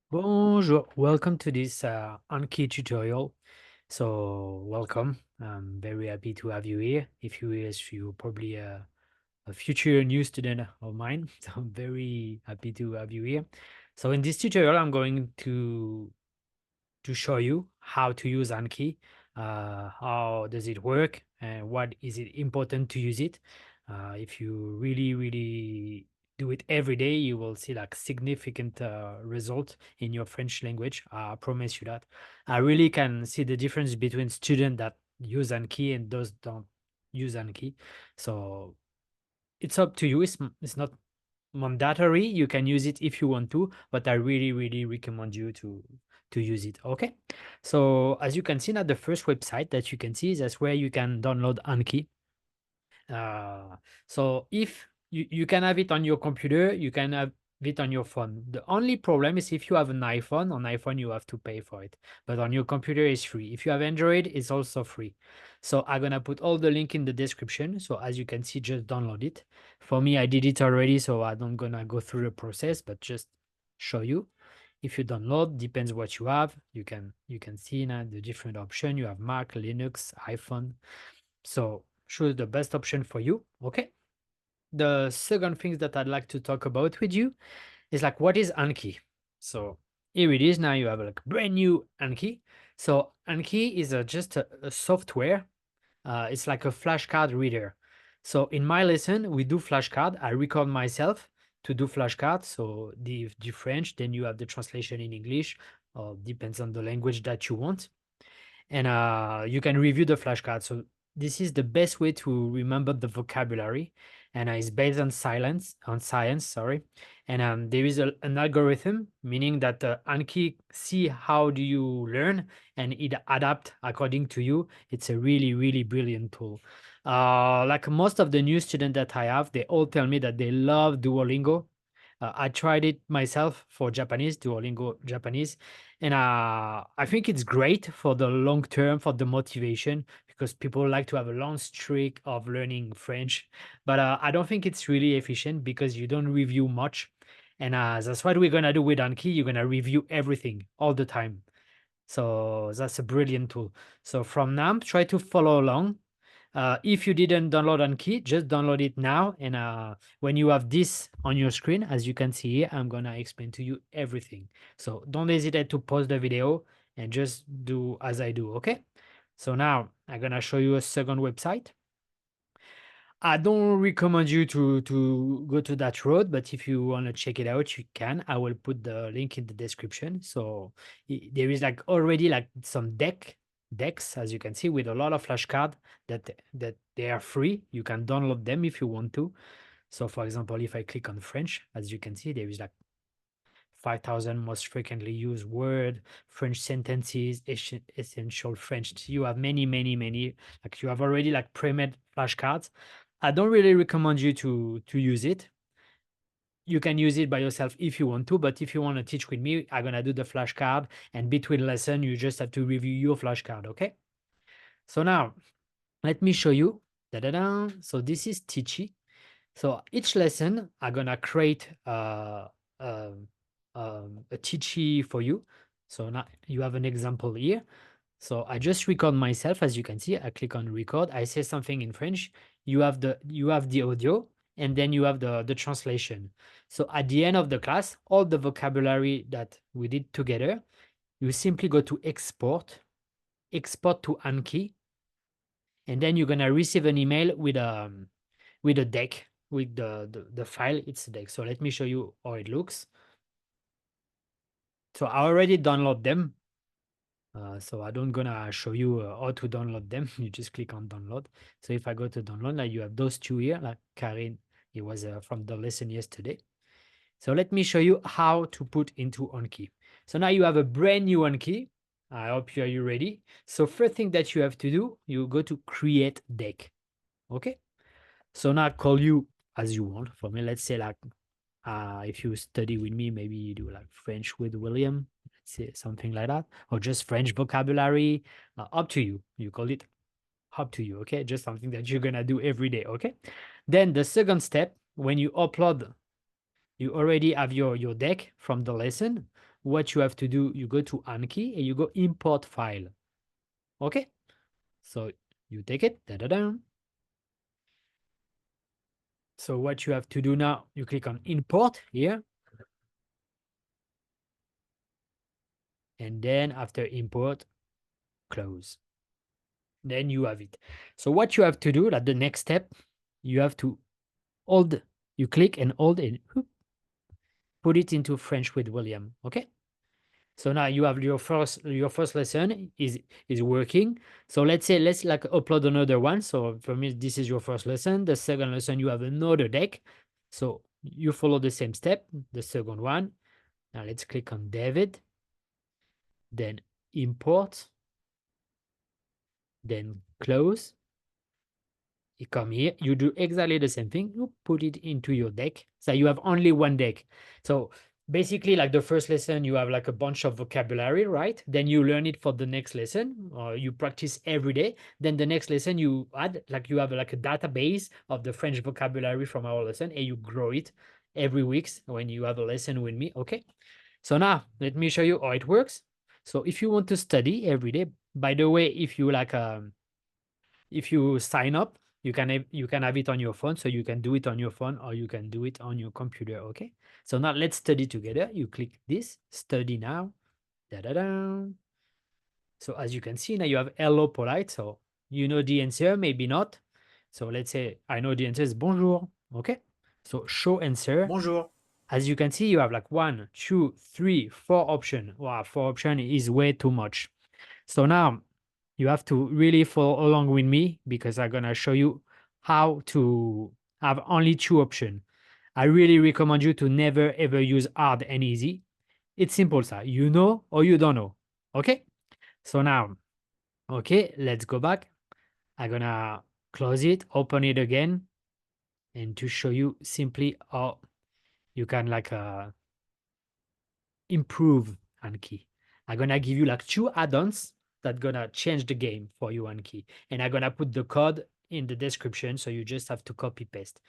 Bonjour, welcome to this Anki tutorial. So welcome. I'm very happy to have you here. If you're probably a future new student of mine, so I'm very happy to have you here. So in this tutorial, I'm going to show you how to use Anki, how does it work, and what is it important to use it. If you really do it every day, you will see like significant result in your French language. I promise you that. I really can see the difference between students that use Anki and those don't use Anki. So it's up to you. It's not mandatory. You can use it if you want to, but I really recommend you to use it. Okay. So as you can see now, the first website that you can see is that's where you can download Anki. Uh, so if you can have it on your computer, you can have it on your phone. The only problem is if you have an iPhone, on iPhone you have to pay for it, but on your computer it's free. If you have Android, it's also free. So I'm gonna put all the link in the description. So as you can see, just download it. For me, I did it already, so I don't gonna go through the process, but just show you. If you download, depends what you have. You can see now the different option. You have Mac, Linux, iPhone. So choose the best option for you. Okay. The second thing that I'd like to talk about with you is like what is Anki? So here it is. Now you have like brand new Anki. So Anki is just a software. It's like a flashcard reader. So in my lesson, we do flashcard. I record myself to do flashcard. So the French, then you have the translation in English, or depends on the language that you want, and you can review the flashcard. So this is the best way to remember the vocabulary, and it's based on science, sorry. And there is an algorithm, meaning that Anki see how do you learn, and it adapt according to you. It's a really brilliant tool. Like most of the new students that I have, they all tell me that they love Duolingo. I tried it myself for Japanese, Duolingo Japanese, and I think it's great for the long term, for the motivation, because people like to have a long streak of learning French. But I don't think it's really efficient because you don't review much. And that's what we're going to do with Anki. You're going to review everything all the time. So that's a brilliant tool. So from now, try to follow along. If you didn't download Anki, just download it now. And when you have this on your screen, as you can see here, I'm gonna explain to you everything. So don't hesitate to pause the video and just do as I do, okay? So now I'm gonna show you a second website. I don't recommend you to go to that road, but if you want to check it out, you can. I will put the link in the description. So there is like already like some decks, as you can see, with a lot of flashcard that they are free. You can download them if you want to. So for example, if I click on French, as you can see, there is like 5,000 most frequently used word, French sentences, essential French. You have many. Like you have already like pre-made flashcards. I don't really recommend you to use it. You can use it by yourself if you want to, but if you want to teach with me, I'm gonna do the flashcard, and between lesson, you just have to review your flashcard, okay? So now let me show you. Da-da-da. So this is Teachy. So each lesson, I'm gonna create um, a teachy for you. So now you have an example here. So I just record myself, as you can see. I click on record. I say something in French. You have the audio, and then you have the translation. So at the end of the class, all the vocabulary that we did together, you simply go to export to Anki, and then you're gonna receive an email with a deck with the file. It's a deck. So let me show you how it looks. So I already download them. So I don't gonna show you how to download them. You just click on download. So if I go to download, like you have those two here, like Karin, it was from the lesson yesterday. So let me show you how to put into Anki. So now you have a brand new Anki. I hope you are ready. So first thing that you have to do, you go to create deck. Okay. So now call you as you want. For me, let's say like if you study with me, maybe you do like French with William, let's say something like that, or just French vocabulary. Up to you. You call it up to you. Okay, just something that you're gonna do every day. Okay. Then the second step, when you upload, you already have your deck from the lesson. what you have to do, you go to Anki and you go import file. Okay? So you take it, da-da-da. So what you have to do now, you click on import here. And then after import, close. Then you have it. So what you have to do, like the next step, you have to hold, you click and hold and put it into French with William. Okay? So now you have your first lesson is working. So let's like upload another one. So for me, this is your first lesson. The second lesson, you have another deck. So you follow the same step, the second one. Now let's click on David, then import, then close. You come here, you do exactly the same thing. You put it into your deck. So you have only one deck. So basically, like the first lesson, you have like a bunch of vocabulary, right? Then you learn it for the next lesson, or you practice every day. Then the next lesson, you add, like you have like a database of the French vocabulary from our lesson, and you grow it every week when you have a lesson with me. Okay. So now let me show you how it works. So if you want to study every day, by the way, if you sign up, you can have it on your phone, so you can do it on your phone or you can do it on your computer. Okay, so now let's study together. You click this, study now. Da, da, da. So as you can see, now you have hello polite. So you know the answer, maybe not. So let's say I know the answer is bonjour. Okay, so show answer. Bonjour. As you can see, you have like 1, 2, 3, 4 options. Wow, 4 options is way too much. So now you have to really follow along with me because I'm gonna show you how to have only 2 options. I really recommend you to never ever use hard and easy. It's simple, sir. You know or you don't know. Okay? So now, okay, let's go back. I'm gonna close it, open it again, and to show you simply how you can like improve Anki. I'm gonna give you like 2 add-ons that gonna change the game for you, Anki. And I'm gonna put the code in the description, so you just have to copy paste.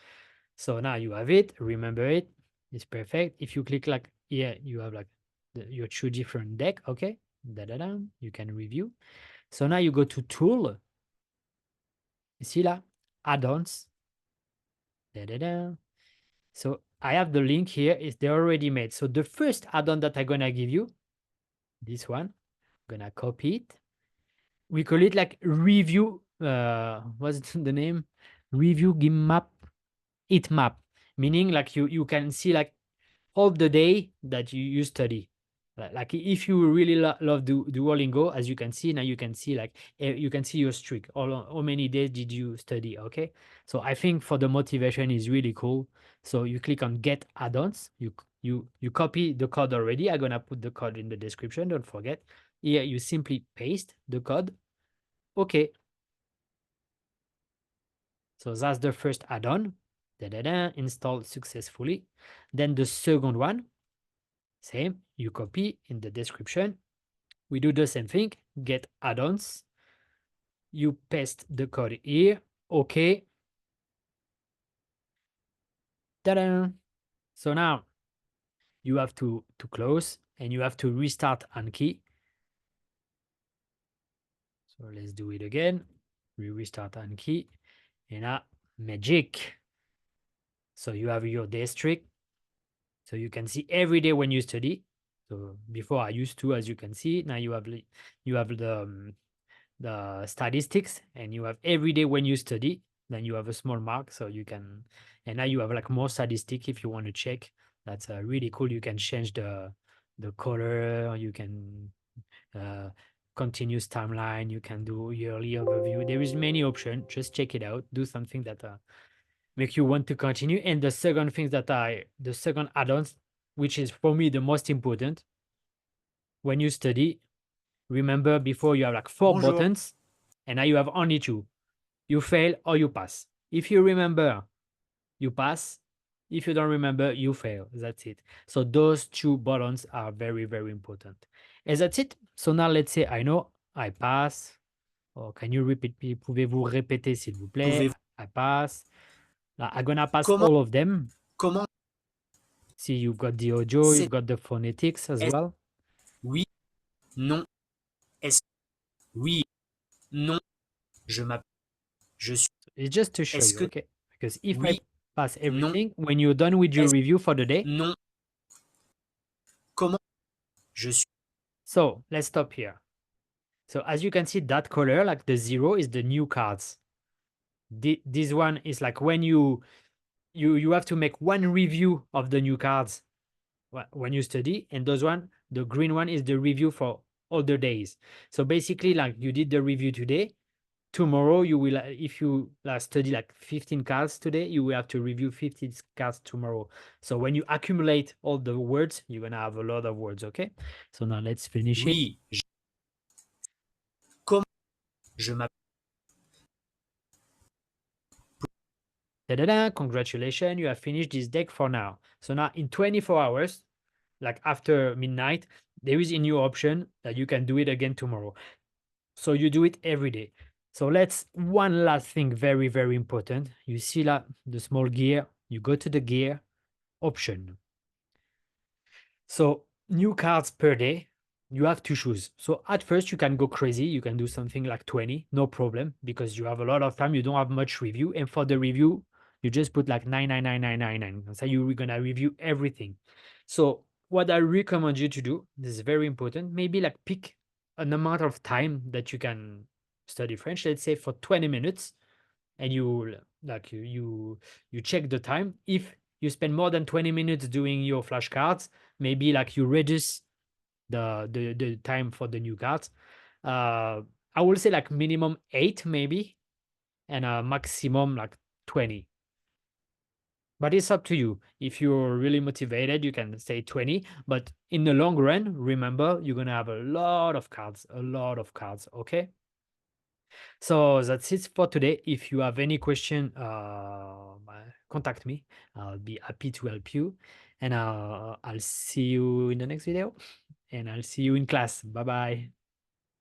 So now you have it, remember it, it's perfect. If you click like here, you have like your 2 different deck, okay? Da-da-da, you can review. So now you go to tool, you see là, add-ons, da-da-da. So I have the link here, is they're already made. So the first add-on that I'm gonna give you, this one, gonna copy it. We call it like review. What's the name? Review Heatmap. Heatmap, meaning like you can see like all the day that you study. Like if you really love Duolingo, as you can see now, you can see like you can see your streak. How many days did you study? Okay, so I think for the motivation is really cool. So you click on get add-ons. You copy the code already. I'm gonna put the code in the description. Don't forget. Here you simply paste the code. Okay, so that's the first add-on. Installed successfully. Then the second one, same, you copy in the description. We do the same thing, get add-ons. You paste the code here. Okay. Ta-da! So now you have to close and you have to restart Anki. So let's do it again. We restart Anki. And now magic. So you have your district. So you can see every day when you study. So before I used to, as you can see, now you have the statistics, and you have every day when you study. Then you have a small mark, so you can, and now you have like more statistic if you want to check. That's really cool. You can change the color. You can continuous timeline. You can do yearly overview. There is many options. Just check it out. Do something that make you want to continue. And the second thing the second add-ons, which is for me the most important, when you study, remember before you have like 4 Bonjour. buttons, and now you have only 2. You fail or you pass. If you remember, you pass. If you don't remember, you fail. That's it. So those 2 buttons are very, very important. And that's it. So now let's say I know I pass. Or can you repeat? Pouvez-vous répéter, s'il vous plaît? Pouvez-vous I pass. Now, I'm gonna pass comment all of them. comment See, you've got the audio, c'est you've got the phonetics as est-ce well. Oui, non, est-ce, oui, non, je m'appelle, je suis, It's just to show est-ce you, que, okay? Because if I oui, pass non, everything, when you're done with your est-ce, review for the day, non, comment, je suis, so let's stop here. So as you can see, that color, like the 0, is the new cards. This one is like when you have to make one review of the new cards when you study, and those one, the green one, is the review for all the days. So basically, like you did the review today, tomorrow you will, if you study like 15 cards today, you will have to review 15 cards tomorrow. So when you accumulate all the words, you're gonna have a lot of words. Okay, so now let's finish it. oui, comment, je m'appelle, Da-da-da, congratulations, you have finished this deck for now. So now in 24 hours, like after midnight, there is a new option that you can do it again tomorrow. So you do it every day. So let's, one last thing, very, very important. You see that the small gear, you go to the gear option. So new cards per day, you have to choose. So at first you can go crazy. You can do something like 20, no problem, because you have a lot of time. You don't have much review. And for the review, you just put like 99999. So you're gonna review everything. So what I recommend you to do, this is very important, maybe like pick an amount of time that you can study French, let's say for 20 minutes, and you like you check the time. If you spend more than 20 minutes doing your flashcards, maybe like you reduce the time for the new cards. I will say like minimum 8 maybe, and a maximum like 20. But it's up to you. If you're really motivated, you can say 20. But in the long run, remember, you're gonna have a lot of cards, a lot of cards. Okay. So that's it for today. If you have any question, contact me. I'll be happy to help you. And I'll see you in the next video. And I'll see you in class. Bye bye.